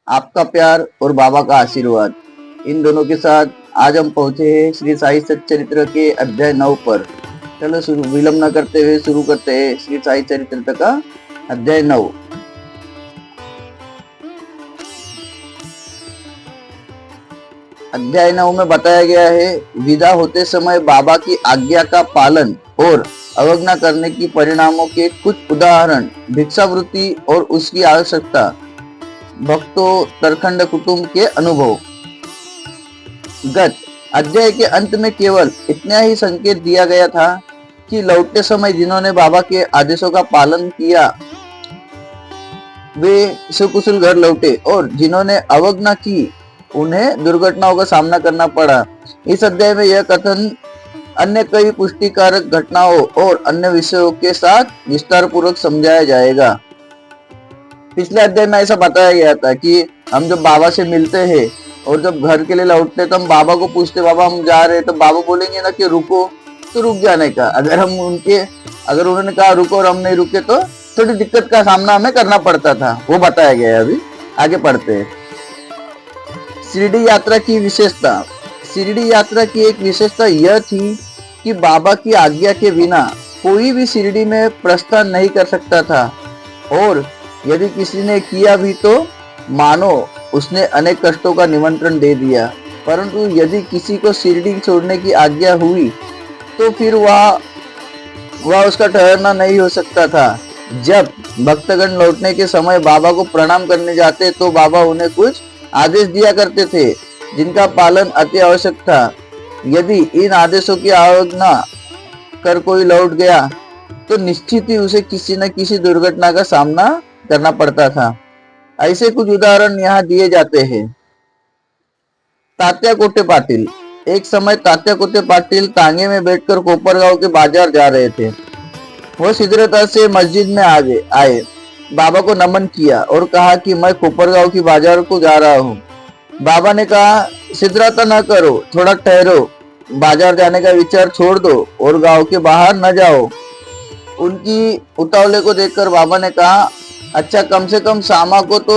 आपका प्यार और बाबा का आशीर्वाद, इन दोनों के साथ आज हम पहुंचे हैं श्री साई सच्चरित्र के अध्याय 9 पर। चलो शुरू विलंब न करते हुए शुरू करते हैं श्री साई चरित्र का अध्याय 9। अध्याय 9 में बताया गया है, विदा होते समय बाबा की आज्ञा का पालन और अवज्ञा करने की परिणामों के कुछ उदाहरण, भिक्षावृत्ति और उसकी आवश्यकता, भक्तों तरखंड कुटुंब के अनुभव। गत अध्याय के अंत में केवल इतना ही संकेत दिया गया था कि लौटते समय जिन्होंने बाबा के आदेशों का पालन किया वे सुकुशल घर लौटे और जिन्होंने अवज्ञा की उन्हें दुर्घटनाओं का सामना करना पड़ा। इस अध्याय में यह कथन अन्य कई पुष्टिकारक घटनाओं और अन्य विषयों के साथ विस्तार पूर्वक समझाया जाएगा। पिछले अध्याय में ऐसा बताया गया था कि हम जब बाबा से मिलते हैं और जब घर के लिए लौटते तो हम बाबा को पूछते, बाबा हम जा रहे हैं, तो बाबा बोलेंगे ना कि रुको, तो रुक जाने का। अगर उन्होंने कहा रुको और हम नहीं रुके तो थोड़ी दिक्कत का सामना हमें करना पड़ता था, वो बताया गया है। अभी आगे पढ़ते हैं। शिरडी यात्रा की विशेषता। शिरडी यात्रा की एक विशेषता यह थी कि बाबा की आज्ञा के बिना कोई भी शिरडी में प्रस्थान नहीं कर सकता था और यदि किसी ने किया भी तो मानो उसने अनेक कष्टों का निमंत्रण दे दिया। परंतु यदि किसी को शिरडी छोड़ने की आज्ञा हुई तो फिर वह उसका ठहरना नहीं हो सकता था। जब भक्तगण लौटने के समय बाबा को प्रणाम करने जाते तो बाबा उन्हें कुछ आदेश दिया करते थे जिनका पालन अति आवश्यक था। यदि इन आदेशों की अवज्ञा कर कोई लौट गया तो निश्चित ही उसे किसी न किसी दुर्घटना का सामना करना पड़ता था। ऐसे कुछ उदाहरण यहाँ दिए जाते हैं। तात्या कोटे पाटिल। एक समय तात्या कोटे पाटिल तांगे में बैठकर कोपरगांव के बाजार जा रहे थे। वो शीघ्रता से मस्जिद में आए, बाबा को नमन किया और कहा कि मैं कोपरगांव की बाजार को जा रहा हूँ। बाबा ने कहा, शीघ्रता न करो, थोड़ा ठहरो, बाजार जाने का विचार छोड़ दो और गांव के बाहर न जाओ। उनकी उतावले को देखकर बाबा ने कहा, अच्छा कम से कम सामा को तो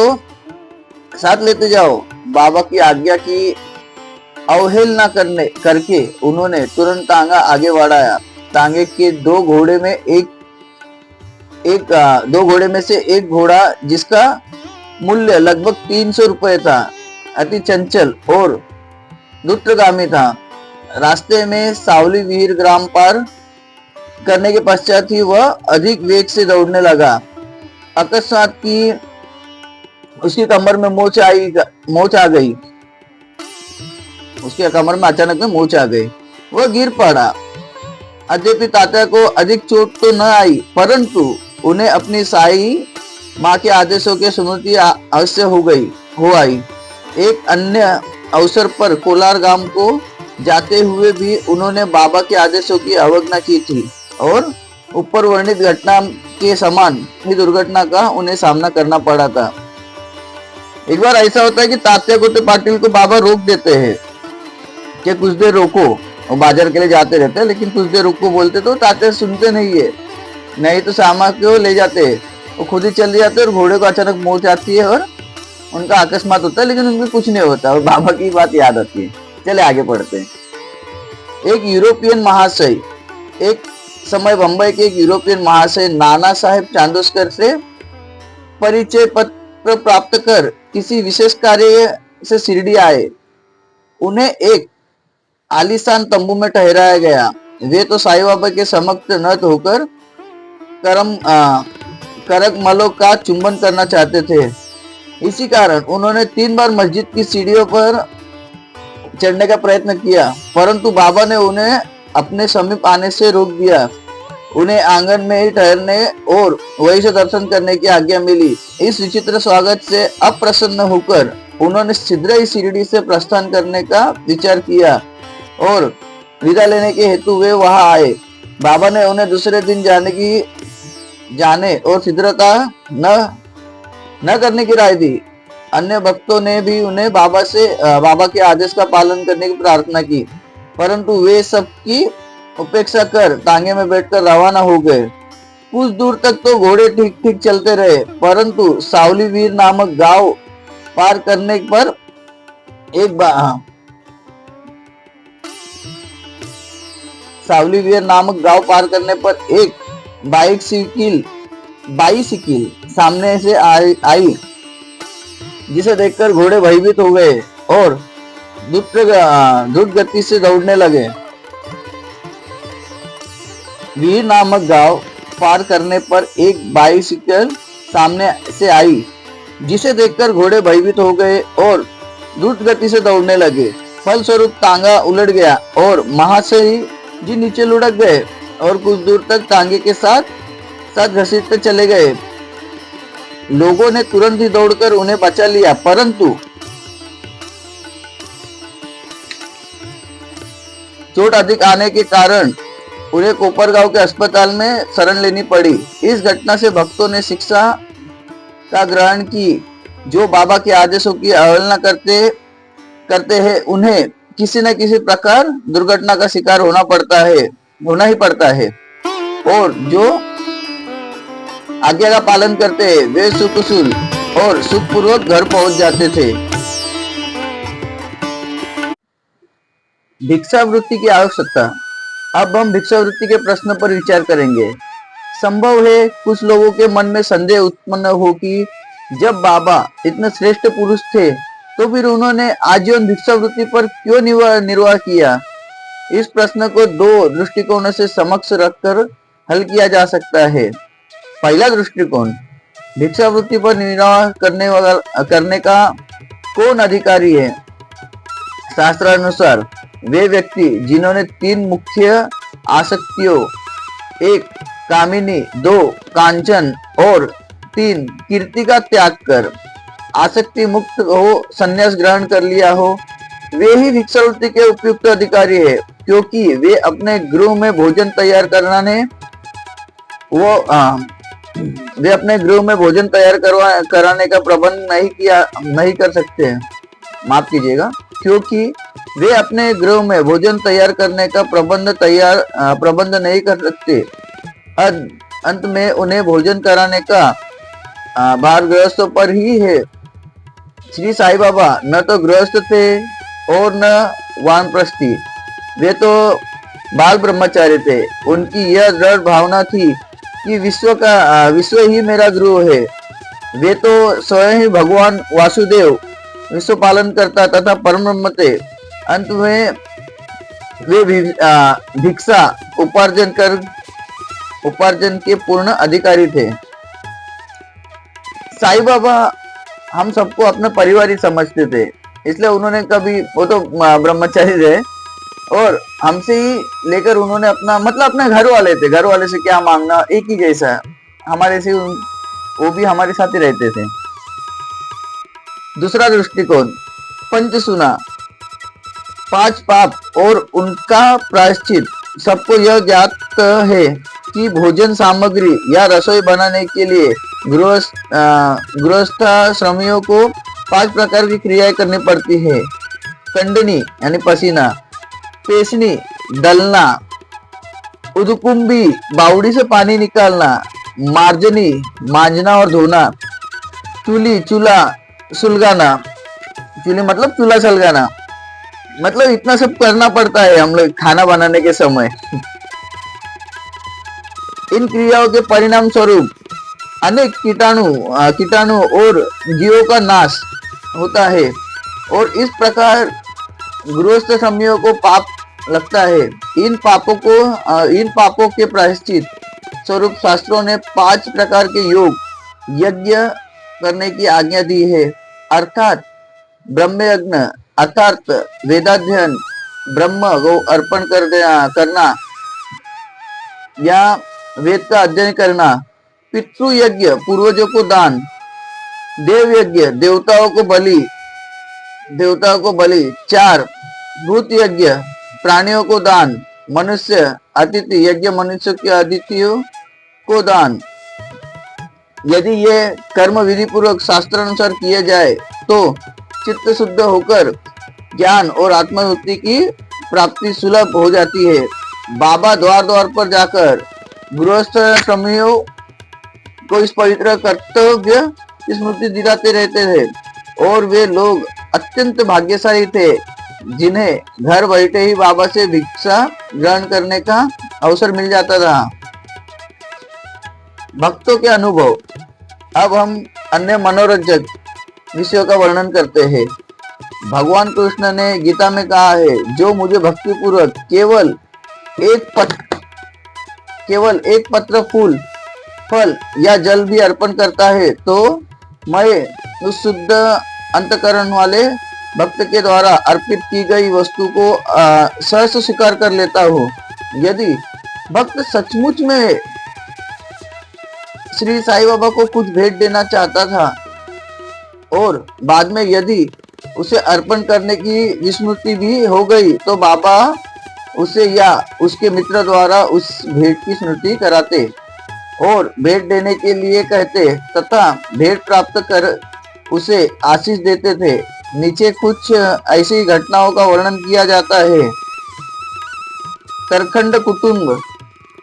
साथ लेते जाओ। बाबा की आज्ञा की अवहेलना करके उन्होंने तुरंत तांगा आगे बढ़ाया। तांगे के दो घोड़े में से एक घोड़ा जिसका मूल्य लगभग 300 रुपए था, अति चंचल और द्रुतगामी था। रास्ते में सावली वीर ग्राम पार करने के पश्चात ही वह अधिक वेग से दौड़ने लगा। अकस्मात की उसकी कमर में मोच आ गई। उसके कमर में अचानक में मोच आ गई। वह गिर पड़ा। अद्यपि तात्या को अधिक चोट तो न आई, परंतु उन्हें अपनी साई माँ के आदेशों की स्मृति अवश्य हो आई। एक अन्य अवसर पर कोलार गांव को जाते हुए भी उन्होंने बाबा के आदेशों की अवज्ञा की थी और ऊपर वर्णित घटना के समान ही दुर्घटना का उन्हें सामना करना पड़ा था। एक बार ऐसा होता है कि तात्या कोटे पाटिल को बाबा रोक देते हैं कि कुछ देर रोको। वो बाजार के लिए जाते रहते हैं लेकिन कुछ देर रुको बोलते तो तात्या सुनते नहीं है, नहीं तो सामा को ले जाते हैं। वो खुद ही चले जाते और घोड़े को अचानक मोच आती है और उनका अकस्मात होता है, लेकिन उनको कुछ नहीं होता और बाबा की बात याद आती है। चले आगे पढ़ते हैं। एक यूरोपियन महाशय। एक समय बंबई के एक यूरोपियन महाशय नाना साहेब चांदोस्कर से परिचय पत्र प्राप्त कर किसी विशेष कार्य से शिरडी आए। उन्हें एक आलीशान तंबू में ठहराया गया। वे तो साईं बाबा के समक्ष नत होकर करकमलों का चुंबन करना चाहते थे। इसी कारण उन्होंने 3 बार मस्जिद की सीढ़ियों पर चढ़ने का प्रयत्न किया, परंतु बाबा ने उन्हें अपने समीप आने से रोक दिया। उन्हें आंगन में ही ठहरने और वहीं से दर्शन करने की आज्ञा मिली। इस विचित्र स्वागत से अप्रसन्न होकर उन्होंने शीघ्र ही शिरडी से प्रस्थान करने का विचार किया और विदा लेने के हेतु वे वहां आए। बाबा ने उन्हें दूसरे दिन जाने और शीघ्रता न करने की राय दी। अन्य भक्तों ने भी उन्हें बाबा के आदेश का पालन करने की प्रार्थना की, परंतु वे सबकी उपेक्षा कर तांगे में बैठकर रवाना हो गए। कुछ दूर तक तो घोड़े ठीक ठीक चलते रहे, परंतु सावली वीर नामक गांव पार करने पर एक सावली विहार नामक गांव पार करने पर एक बाईसिकिल सामने से आई, जिसे देखकर घोड़े भयभीत हो गए और द्रुत गति से दौड़ने लगे। वीर नामक गांव पार करने पर एक बाईसिकल सामने से आई, जिसे देखकर घोड़े भयभीत हो गए और द्रुत गति से दौड़ने लगे। फलस्वरूप तांगा उलट गया और महाशय जी नीचे लुढ़क गए और कुछ दूर तक तांगे के साथ घसीटते चले गए। लोगों ने तुरंत ही दौड़कर उन्हें बचा लिया, परंतु चोट अधिक आने के कारण उन्हें कोपरगांव के अस्पताल में शरण लेनी पड़ी। इस घटना से भक्तों ने शिक्षा का ग्रहण की, जो बाबा के आदेशों की अवहेलना करते हैं उन्हें किसी न किसी प्रकार दुर्घटना का शिकार होना ही पड़ता है, और जो आज्ञा का पालन करते हैं वे सुखसूल और सुखपूर्वक घर पहुंच जाते थे। भिक्षावृत्ति की आवश्यकता। अब हम भिक्षावृत्ति के प्रश्न पर विचार करेंगे। संभव है कुछ लोगों के मन में संदेह उत्पन्न हो कि जब बाबा इतने श्रेष्ठ पुरुष थे तो फिर उन्होंने आजीवन भिक्षावृत्ति पर क्यों निर्वाह किया। इस प्रश्न को दो दृष्टिकोणों से समक्ष रखकर हल किया जा सकता है। पहला दृष्टिकोण, भिक्षावृत्ति पर निर्वाह करने का कौन अधिकारी है। शास्त्रानुसार वे व्यक्ति जिन्होंने 3 मुख्य आसक्तियों, 1 कामिनी, 2 कांचन और 3 कीर्ति का त्याग कर आसक्ति मुक्त हो संन्यास ग्रहण कर लिया हो, वे ही भिक्षावृत्ति के उपयुक्त अधिकारी है, क्योंकि वे अपने गृह में भोजन तैयार कराने का प्रबंध नहीं कर सकते। माफ कीजिएगा, क्योंकि वे अपने गृह में भोजन तैयार करने का प्रबंध नहीं कर सकते। अंत में उन्हें भोजन कराने का भार गृहस्थों पर ही है। श्री साईं बाबा न तो गृहस्थ थे और न वानप्रस्थी, वे तो बाल ब्रह्मचारी थे। उनकी यह दृढ़ भावना थी कि विश्व ही मेरा गृह है। वे तो स्वयं ही भगवान वासुदेव विश्व पालन करता तथा परम ब्रह्म थे। अंत में वे भिक्षा उपार्जन के पूर्ण अधिकारी थे। साईं बाबा हम सबको अपना परिवार ही समझते थे, इसलिए उन्होंने कभी, वो तो ब्रह्मचारी रहे और हमसे ही लेकर उन्होंने अपने घर वाले से क्या मांगना, एक ही जैसा है हमारे से, वो भी हमारे साथ ही रहते थे। दूसरा दृष्टिकोण, पंचसूना, 5 पाप और उनका प्रायश्चित। सबको यह ज्ञात है कि भोजन सामग्री या रसोई बनाने के लिए गृहस्थाश्रमियों को 5 प्रकार की क्रियाएं करनी पड़ती है। कंडनी यानी पसीना, पेशनी दलना, उदकुंभी बावड़ी से पानी निकालना, मार्जनी मांजना और धोना, चूल्हा सुलगाना, चूल्हे मतलब चूल्हा सलगाना, मतलब इतना सब करना पड़ता है हम लोग खाना बनाने के समय। इन क्रियाओं के परिणाम स्वरूप अनेक कीटाणु और जीवों का नाश होता है और इस प्रकार गृहस्थ श्रमियों को पाप लगता है। इन पापों के प्रायश्चित स्वरूप शास्त्रों ने 5 प्रकार के योग यज्ञ करने की आज्ञा दी है, अर्थात ब्रह्म यज्ञ अर्थात वेदाध्ययन, ब्रह्म गौ अर्पण करना या वेद का अध्ययन करना, पितृ यज्ञ पूर्वजों को दान, देव यज्ञ देवताओं को बलि, 4 भूत यज्ञ प्राणियों को दान, मनुष्य अतिथि यज्ञ मनुष्य के अतिथियों को दान। यदि ये कर्म विधि पूर्वक शास्त्र अनुसार किए जाए तो चित्त शुद्ध होकर ज्ञान और आत्मवृत्ति की प्राप्ति सुलभ हो जाती है। बाबा द्वार द्वार पर जाकर गृहस्थ श्रमियों को इस पवित्र कर्तव्य की स्मृति दिलाते रहते थे। और वे लोग अत्यंत भाग्यशाली थे जिन्हें घर बैठे ही बाबा से भिक्षा ग्रहण करने का अवसर मिल जाता था। भक्तों के अनुभव। अब हम अन्य मनोरंजक विषयों का वर्णन करते हैं। भगवान कृष्ण ने गीता में कहा है, जो मुझे भक्ति पूर्वक केवल एक पत्र फूल, फल या जल भी अर्पण करता है तो मैं उस शुद्ध अंतकरण वाले भक्त के द्वारा अर्पित की गई वस्तु को सहर्ष स्वीकार कर लेता हूँ। यदि भक्त सचमुच में श्री साईं बाबा को कुछ भेंट देना चाहता था और बाद में यदि उसे अर्पण करने की विस्मृति भी हो गई तो बाबा उसे या उसके मित्र द्वारा उस भेंट की स्मृति कराते और भेंट देने के लिए कहते तथा भेंट प्राप्त कर उसे आशीष देते थे। नीचे कुछ ऐसी घटनाओं का वर्णन किया जाता है। तरखंड कुटुंब।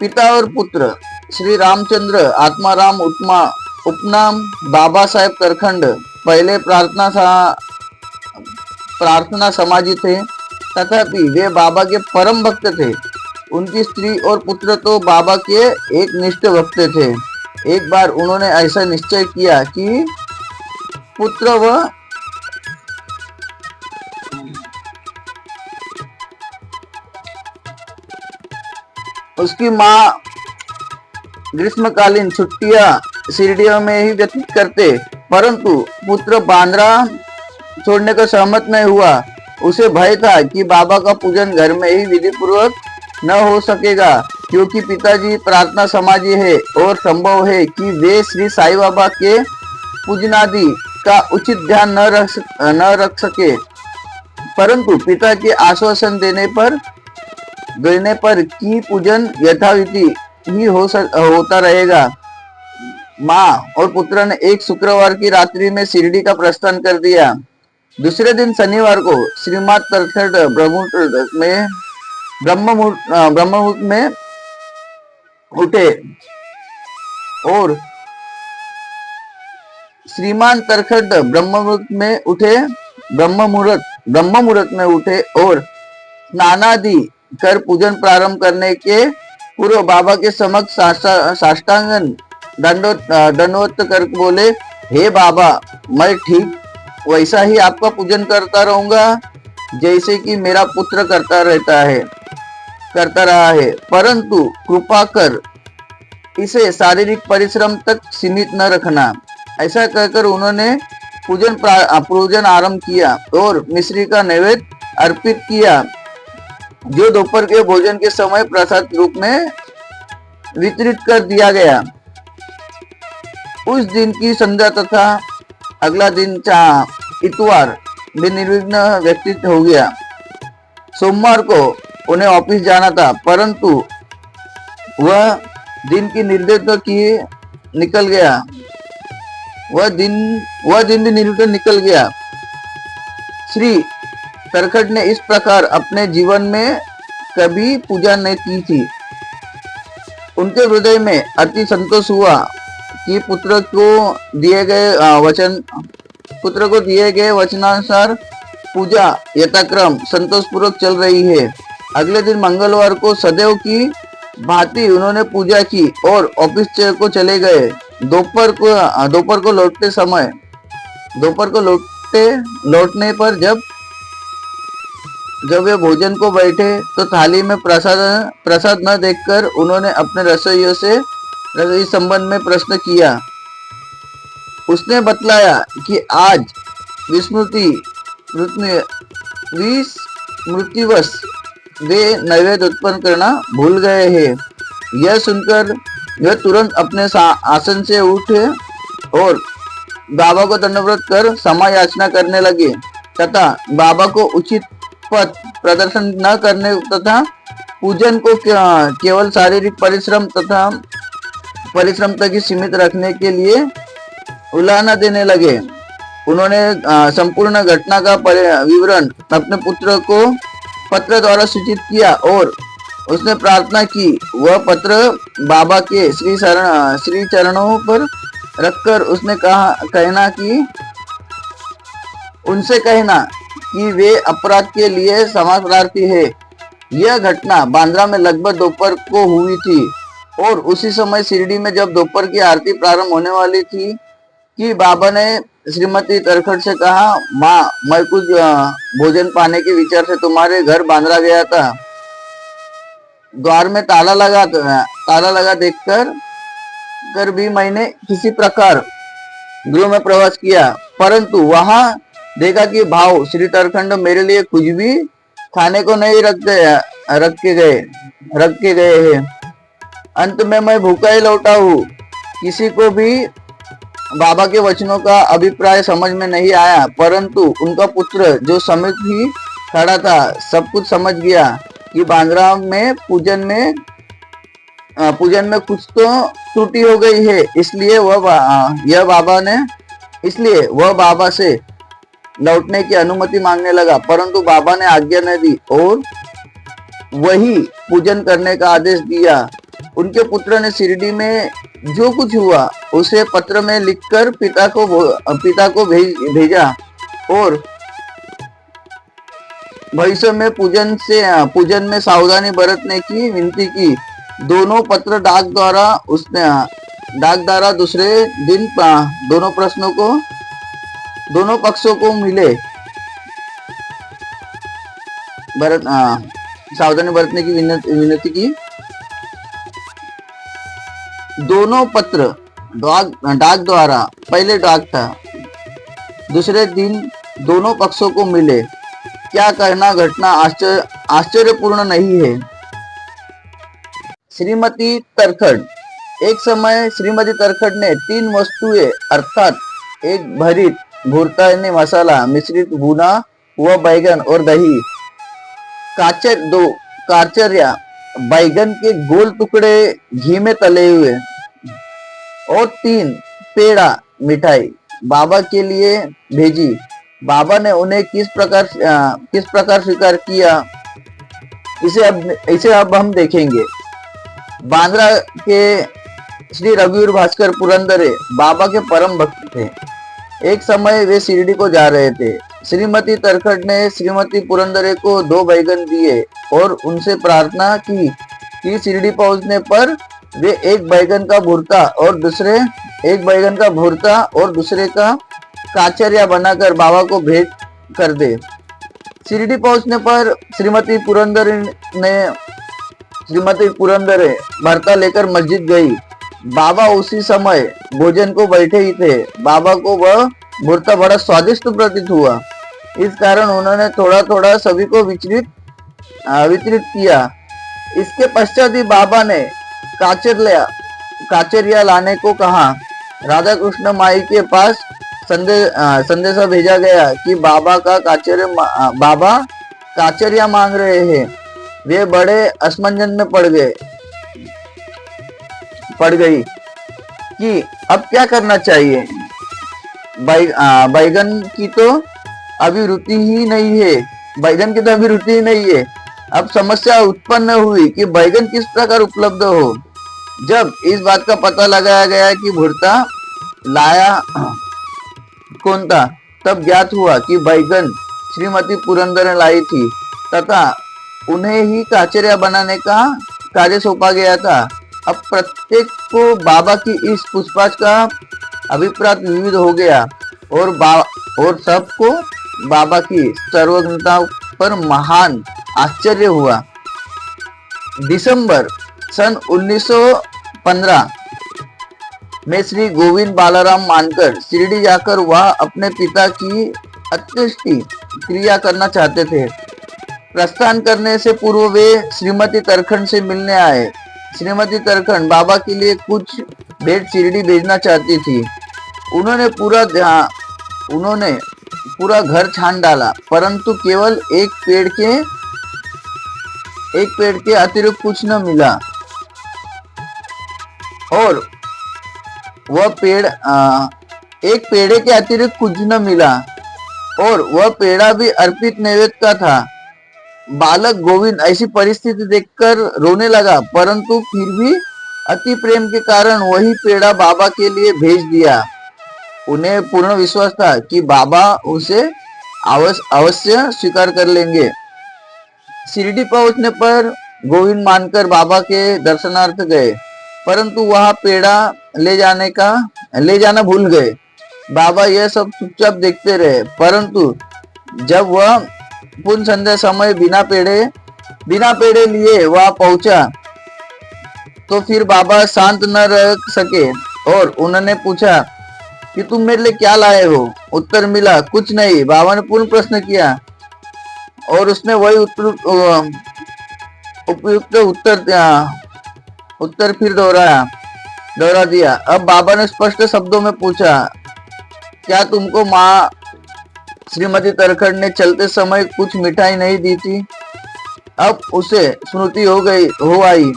पिता और पुत्र श्री रामचंद्र आत्माराम उपनाम बाबा साहेब तरखंड पहले प्रार्थना समाजी थे, तथापि वे बाबा के परम भक्त थे। उनकी स्त्री और पुत्र तो बाबा के एक निष्ठ भक्त थे। एक बार उन्होंने ऐसा निश्चय किया कि पुत्र व उसकी माँ ग्रीष्मकालीन छुट्टियां शिरडियों में ही व्यतीत करते, परंतु पुत्र बांद्रा छोड़ने को सहमत नहीं हुआ। उसे भय था कि बाबा का पूजन घर में ही विधि पूर्वक न हो सकेगा, क्योंकि पिताजी प्रार्थना समाजी है और संभव है कि वे श्री साईं बाबा के पूजनादि का उचित ध्यान न रख सके। परंतु पिता के आश्वासन देने पर कि पूजन यथाविधि ही होता रहेगा, माँ और पुत्र ने एक शुक्रवार की रात्रि में शिरडी का प्रस्थान कर दिया। दूसरे दिन शनिवार को श्रीमात तरखंड ब्रह्ममुहूर्त में उठे और श्रीमान तरखंड ब्रह्ममुहूर्त में उठे और स्नानादि कर पूजन प्रारंभ करने के पूर्व बाबा के समक्ष साष्टांगन दंडवत कर बोले, हे बाबा, मैं ठीक वैसा ही आपका पूजन करता रहूंगा जैसे कि मेरा पुत्र करता रहा है, परंतु कृपा कर इसे शारीरिक परिश्रम तक सीमित न रखना। ऐसा कहकर उन्होंने पूजन आरंभ किया और मिश्री का नैवेद्य अर्पित किया, जो दोपहर के भोजन के समय प्रसाद रूप में वितरित कर दिया गया। उस दिन की संध्या तथा अगला दिन इतवार भी निर्विघ्न व्यतीत हो गया। सोमवार को उन्हें ऑफिस जाना था, परंतु वह दिन की निर्देश की निकल गया। वह दिन भी निर्विघ्न निकल गया। श्री तरखंड ने इस प्रकार अपने जीवन में कभी पूजा नहीं की थी। उनके हृदय में अति संतोष हुआ कि पुत्र को दिए गए वचनानुसार पूजा यथाक्रम संतोष पूर्वक चल रही है। अगले दिन मंगलवार को सदैव की भांति उन्होंने पूजा की और ऑफिस को चले गए। दोपहर को लौटने पर जब वे भोजन को बैठे तो थाली में प्रसाद न देखकर उन्होंने अपने रसोई संबंध में प्रश्न किया। उसने बतलाया कि आज विस्मृतिवश वे नैवेद्य उत्पन्न करना भूल गए हैं। यह सुनकर वे तुरंत अपने आसन से उठे और बाबा को दंडवत कर क्षमा याचना करने लगे तथा बाबा को उचित पथ प्रदर्शन न करने तथा पूजन को केवल शारीरिक परिश्रम तक ही सीमित रखने के लिए उलाहना देने लगे। उन्होंने संपूर्ण घटना का विवरण अपने पुत्र को पत्र द्वारा सूचित किया और उसने प्रार्थना की। वह पत्र बाबा के श्री चरणों पर रखकर उसने कहना कि उनसे कहना कि वे अपराध के लिए क्षमाप्रार्थी है। यह घटना बांद्रा में लगभग दोपहर को हुई थी और उसी समय शिरडी में जब दोपहर की आरती प्रारंभ होने वाली थी कि बाबा ने श्रीमती तरखड़ से कहा, माँ, मैं कुछ भोजन पाने के विचार से तुम्हारे घर बांद्रा गया था। द्वार में ताला लगा देखकर भी मैंने किसी प्रकार गृह में प्रवेश किया, परंतु वहां देखा कि भाव श्री तरखंड मेरे लिए कुछ भी खाने को नहीं रख के गए हैं। अंत में मैं भूखा ही लौटा हूँ। किसी को भी बाबा के वचनों का अभिप्राय समझ में नहीं आया, परंतु उनका पुत्र जो समित ही खड़ा था सब कुछ समझ गया कि बांद्रा में पूजन में कुछ तो त्रुटि हो गई है। इसलिए वह बाबा से लौटने की अनुमति मांगने लगा, परंतु बाबा ने आज्ञा न दी और वही पूजन करने का आदेश दिया। उनके पुत्र ने शिरडी में जो कुछ हुआ उसे पत्र में लिखकर पिता को भेजा और भविष्य में पूजन में सावधानी बरतने की विनती की। दोनों पत्र डाक द्वारा दूसरे दिन दोनों पक्षों को मिले। सावधानी बरतने की विनती की। दोनों पत्र डाक द्वारा, पहले डाक था, दूसरे दिन दोनों पक्षों को मिले। क्या कहना, घटना आश्चर्यपूर्ण नहीं है। श्रीमती तरखड़। एक समय श्रीमती तरखड़ ने 3 वस्तुएं अर्थात एक भरित भुरतानी मसाला मिश्रित भुना हुआ बैगन और दही, 2 काचरिया बैगन के गोल टुकड़े घी में तले हुए और 3 पेड़ा मिठाई बाबा के लिए भेजी। बाबा ने उन्हें किस प्रकार स्वीकार किया, इसे अब हम देखेंगे। बांद्रा के श्री रघुवीर भास्कर पुरंदरे बाबा के परम भक्त थे। एक समय वे शिरडी को जा रहे थे। श्रीमती तरखड़ ने श्रीमती पुरंदरे को 2 बैगन दिए और उनसे प्रार्थना की कि शिरडी पहुंचने पर वे एक बैगन का भुर्ता और दूसरे का काचरिया बनाकर बाबा को भेंट कर दे। शिरडी पहुंचने पर श्रीमती पुरंदरे भरता लेकर मस्जिद गई। बाबा उसी समय भोजन को बैठे ही थे। बाबा को वह भुर्ता बड़ा स्वादिष्ट प्रतीत हुआ। इस कारण उन्होंने थोड़ा थोड़ा सभी को वितरित किया। इसके पश्चात ही बाबा ने काचरिया लाने को कहा। राधा कृष्ण माई के पास संदेशा भेजा गया कि बाबा काचरिया मांग रहे हैं। वे बड़े असमंजस में पड़ गई कि अब क्या करना चाहिए। बैगन की तो अभी रुचि ही नहीं है। अब समस्या उत्पन्न हुई कि बैगन किस प्रकार उपलब्ध हो। जब इस बात का पता लगाया गया कि भुर्ता लाया कौन था, तब ज्ञात हुआ कि बैगन श्रीमती पुरंदर ने लाई थी तथा उन्हें ही काचरिया बनाने का कार्य सौंपा गया था। अब प्रत्येक को बाबा की इस पूछताछ का अभिप्राय विविध हो गया और सबको बाबा की सर्वज्ञता पर महान आश्चर्य हुआ। दिसंबर सन 1915 में श्री गोविंद बालाराम मानकर शिरडी जाकर वह अपने पिता की अंत्येष्टि क्रिया करना चाहते थे। प्रस्थान करने से पूर्व वे श्रीमती तरखड़ से मिलने आए। श्रीमती तरखड़ बाबा के लिए कुछ भेंट शिरडी भेजना चाहती थी। उन्होंने पूरा घर छान डाला, परंतु केवल एक पेड़ के अतिरिक्त कुछ न मिला और वह पेड़ा भी अर्पित नैवेद्य का था। बालक गोविंद ऐसी परिस्थिति देखकर रोने लगा, परंतु फिर भी अति प्रेम के कारण वही पेड़ा बाबा के लिए भेज दिया। उन्हें पूर्ण विश्वास था कि बाबा उसे अवश्य स्वीकार कर लेंगे। शिरडी पहुंचने पर गोविंद मानकर बाबा के दर्शनार्थ गए, परंतु वहां पेड़ा ले जाना भूल गए। बाबा यह सब चुपचाप देखते रहे, परंतु जब वह पुन संध्या समय बिना पेड़े लिए वहां पहुंचा तो फिर बाबा शांत न रह सके और उन्होंने पूछा कि तुम मेरे लिए क्या लाए हो। उत्तर मिला, कुछ नहीं। बाबा ने पुनः प्रश्न किया और उसने वही उपयुक्त उत्तर फिर दोहरा दिया। अब बाबा ने स्पष्ट शब्दों में पूछा, क्या तुमको माँ श्रीमती तरखड़ ने चलते समय कुछ मिठाई नहीं दी थी? अब उसे स्मृति हो आई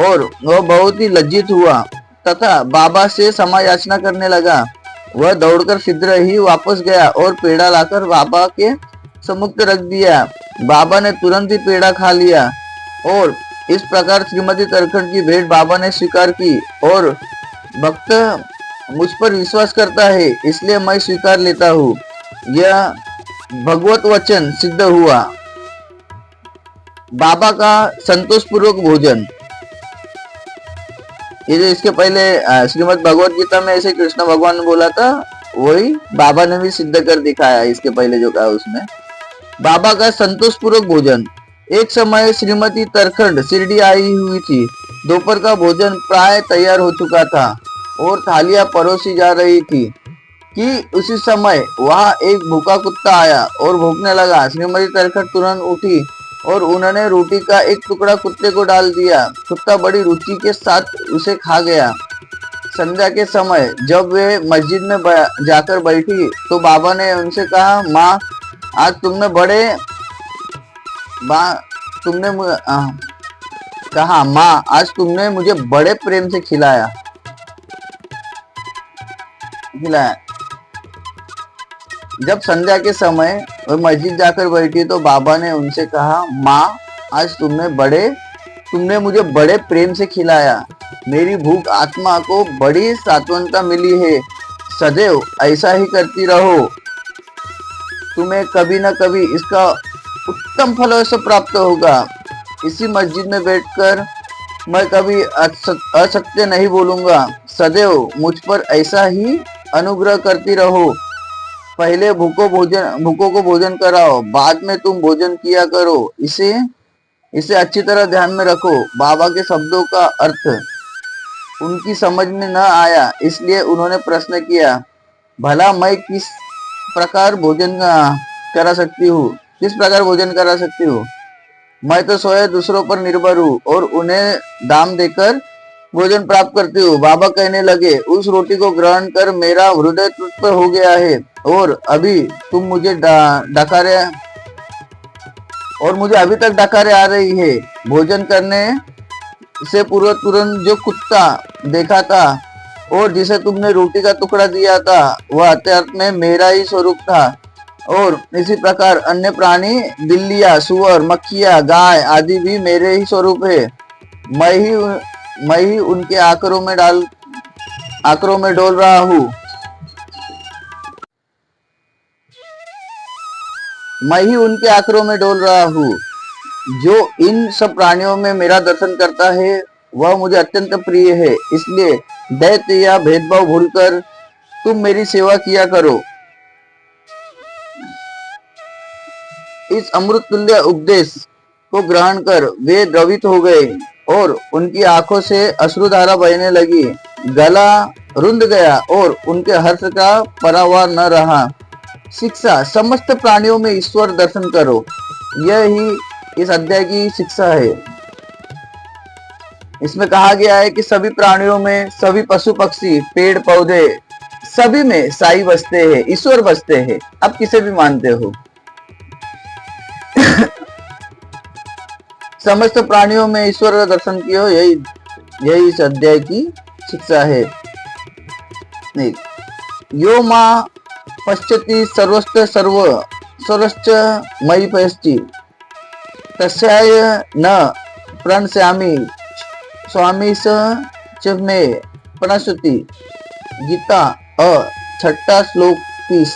और वह बहुत ही लज्जित हुआ तथा बाबा से क्षमा याचना करने लगा। वह दौड़कर शीघ्र ही वापस गया और पेड़ा लाकर बाबा के सम्मुख रख दिया। बाबा ने तुरंत ही पेड़ा खा लिया और इस प्रकार श्रीमती तरखड़ की भेंट बाबा ने स्वीकार की और भक्त मुझ पर विश्वास करता है, इसलिए मैं स्वीकार लेता हूँ। यह भगवत वचन सिद्ध हुआ। बाबा का संतोषपूर्वक भोजन। ये जो इसके पहले श्रीमद् भगवत गीता में ऐसे कृष्ण भगवान ने बोला था, वही बाबा ने भी सिद्ध कर दिखाया इसके पहले जो कहा उसमें। बाबा का संतोषपूर्वक भोजन। एक समय श्रीमती तरखड़ शिरडी आई हुई थी। दोपहर का भोजन प्राय तैयार हो चुका था और थालियां परोसी जा रही थी कि उसी समय वहां एक भूखा कुत्ता आया और भूखने लगा। श्रीमती तरखड़ तुरंत उठी और उन्होंने रोटी का एक टुकड़ा कुत्ते को डाल दिया। कुत्ता बड़ी रुचि के साथ उसे खा गया। संध्या के समय जब वे मस्जिद में जाकर बैठी तो बाबा ने उनसे कहा, माँ आज तुमने मुझे बड़े प्रेम से खिलाया। जब संध्या के समय वह मस्जिद जाकर बैठी तो बाबा ने उनसे कहा, माँ आज तुमने मुझे बड़े प्रेम से खिलाया। मेरी भूख आत्मा को बड़ी सांत्वनता मिली है। सदैव ऐसा ही करती रहो, तुम्हें कभी न कभी इसका उत्तम फल अवश्य प्राप्त होगा। इसी मस्जिद में बैठकर मैं कभी असत्य नहीं बोलूंगा। सदैव मुझ पर ऐसा ही अनुग्रह करती रहो। पहले भूखों को भोजन कराओ, बाद में तुम भोजन किया करो। इसे अच्छी तरह ध्यान में रखो। बाबा के शब्दों का अर्थ उनकी समझ में न आया, इसलिए उन्होंने प्रश्न किया, भला मैं किस प्रकार भोजन करा सकती हूँ? मैं तो स्वयं दूसरों पर निर्भर हूँ और उन्हें दाम देकर भोजन प्राप्त करती हूँ। बाबा कहने लगे, उस रोटी को ग्रहण कर मेरा हृदय तृप्त हो गया है और मुझे अभी तक डकारे आ रही है। भोजन करने से पूर्व तुरंत जो कुत्ता देखा था और जिसे तुमने रोटी का टुकड़ा दिया था, वह अत्यर्थ में मेरा ही स्वरूप था। और इसी प्रकार अन्य प्राणी, बिल्लियां, सुअर, मक्खियां, गाय आदि भी मेरे ही स्वरूप है। मैं ही उनके आकरों में डोल रहा हूँ। मैं ही उनके आकरों में डोल रहा हूँ। जो इन सब प्राणियों में मेरा दर्शन करता है वह मुझे अत्यंत प्रिय है। इसलिए दैत्य या भेदभाव भूलकर तुम मेरी सेवा किया करो। इस अमृत तुल्य उपदेश को ग्रहण कर वे द्रवित हो गए और उनकी आंखों से अश्रुधारा बहने लगी। गला रुंध गया और उनके हर्ष का परावार न रहा। शिक्षा, समस्त प्राणियों में ईश्वर दर्शन करो। यह ही इस अध्याय की शिक्षा है। इसमें कहा गया है कि सभी प्राणियों में, सभी पशु पक्षी, पेड़ पौधे, सभी में साई बसते हैं, ईश्वर बसते हैं। आप किसे भी मानते हो। समस्त प्राणियों में ईश्वर का दर्शन किया, यही इस अध्याय की शिक्षा है। नहीं, यो मां पश्यति सर्वश्च मयि पश्यति तस्याय न प्रणश्यामि स्वामी च मे प्रणश्यति। गीता 6 श्लोक 30।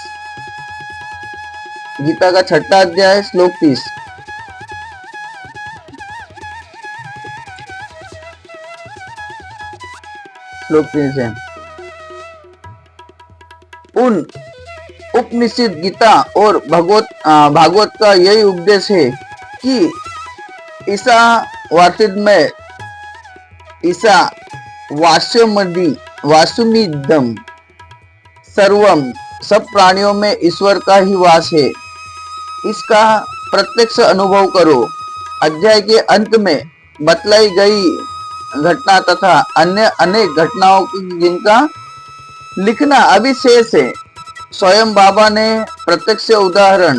गीता का छठा अध्याय श्लोक 30। श्लोक 3 से उन उपनिषद गीता और भागवत का यही उपदेश है कि ईसा वासुमिदम सर्वम, सब प्राणियों में ईश्वर का ही वास है, इसका प्रत्यक्ष अनुभव करो। अध्याय के अंत में बतलाई गई घटना तथा अन्य अनेक घटनाओं जिनका लिखना अभी शेष है, स्वयं बाबा ने प्रत्यक्ष उदाहरण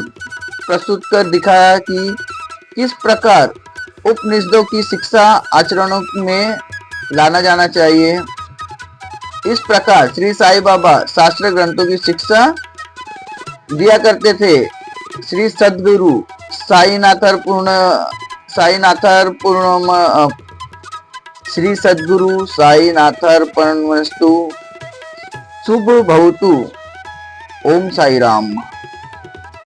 प्रस्तुत कर दिखाया कि किस प्रकार उपनिषदों की शिक्षा आचरणों में लाना जाना चाहिए। इस प्रकार श्री साईं बाबा शास्त्र ग्रंथों की शिक्षा दिया करते थे। श्री सद्गुरु साईनाथर पूर्णमस्तु। शुभ भवतु। ओम साई राम।